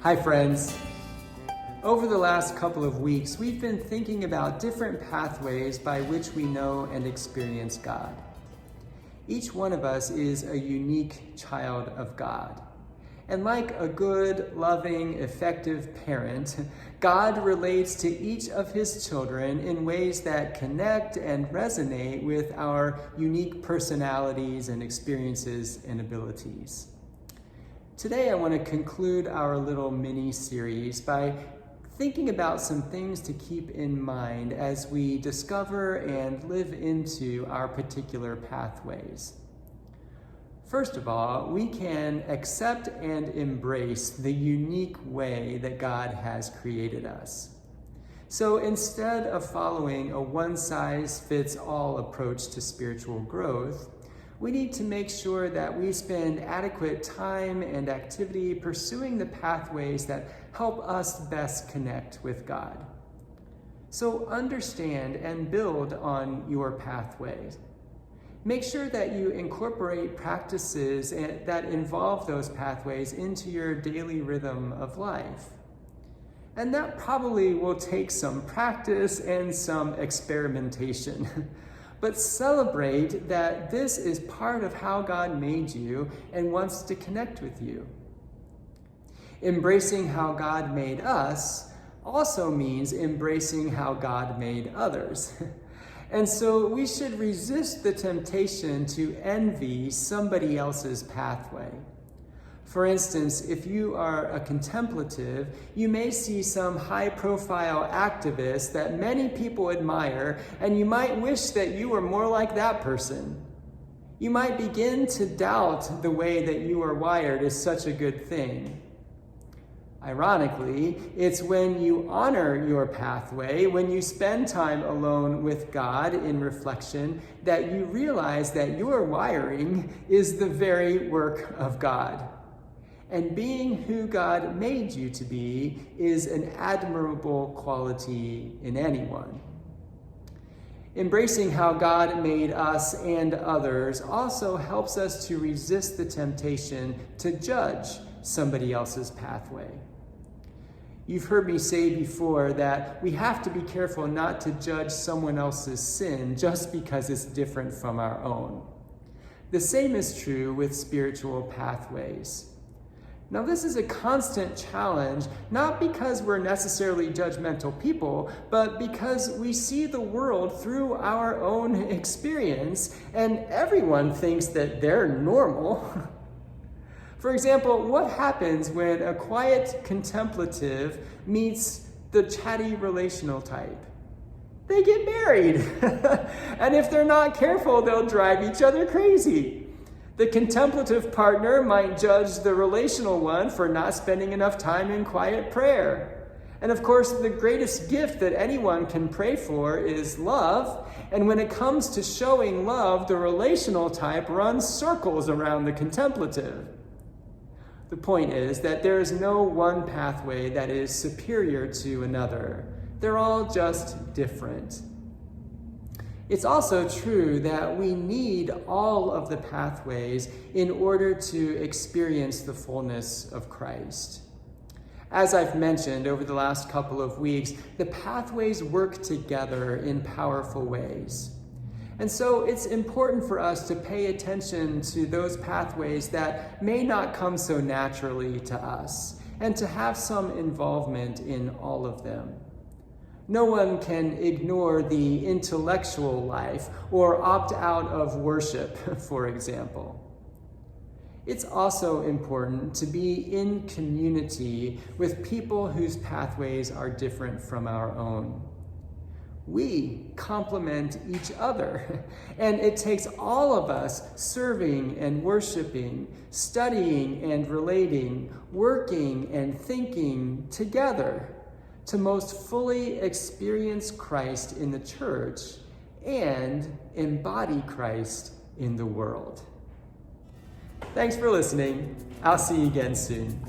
Hi friends. Over the last couple of weeks, we've been thinking about different pathways by which we know and experience God. Each one of us is a unique child of God. And like a good, loving, effective parent, God relates to each of his children in ways that connect and resonate with our unique personalities and experiences and abilities. Today, I want to conclude our little mini-series by thinking about some things to keep in mind as we discover and live into our particular pathways. First of all, we can accept and embrace the unique way that God has created us. So instead of following a one-size-fits-all approach to spiritual growth, we need to make sure that we spend adequate time and activity pursuing the pathways that help us best connect with God. So understand and build on your pathways. Make sure that you incorporate practices that involve those pathways into your daily rhythm of life. And that probably will take some practice and some experimentation. But celebrate that this is part of how God made you and wants to connect with you. Embracing how God made us also means embracing how God made others. And so we should resist the temptation to envy somebody else's pathway. For instance, if you are a contemplative, you may see some high-profile activist that many people admire, and you might wish that you were more like that person. You might begin to doubt the way that you are wired is such a good thing. Ironically, it's when you honor your pathway, when you spend time alone with God in reflection, that you realize that your wiring is the very work of God. And being who God made you to be is an admirable quality in anyone. Embracing how God made us and others also helps us to resist the temptation to judge somebody else's pathway. You've heard me say before that we have to be careful not to judge someone else's sin just because it's different from our own. The same is true with spiritual pathways. Now, this is a constant challenge, not because we're necessarily judgmental people, but because we see the world through our own experience, and everyone thinks that they're normal. For example, what happens when a quiet contemplative meets the chatty relational type? They get married. And if they're not careful, they'll drive each other crazy. The contemplative partner might judge the relational one for not spending enough time in quiet prayer. And of course, the greatest gift that anyone can pray for is love. And when it comes to showing love, the relational type runs circles around the contemplative. The point is that there is no one pathway that is superior to another. They're all just different. It's also true that we need all of the pathways in order to experience the fullness of Christ. As I've mentioned over the last couple of weeks, the pathways work together in powerful ways. And so it's important for us to pay attention to those pathways that may not come so naturally to us, and to have some involvement in all of them. No one can ignore the intellectual life or opt out of worship, for example. It's also important to be in community with people whose pathways are different from our own. We complement each other, and it takes all of us serving and worshiping, studying and relating, working and thinking together to most fully experience Christ in the church and embody Christ in the world. Thanks for listening. I'll see you again soon.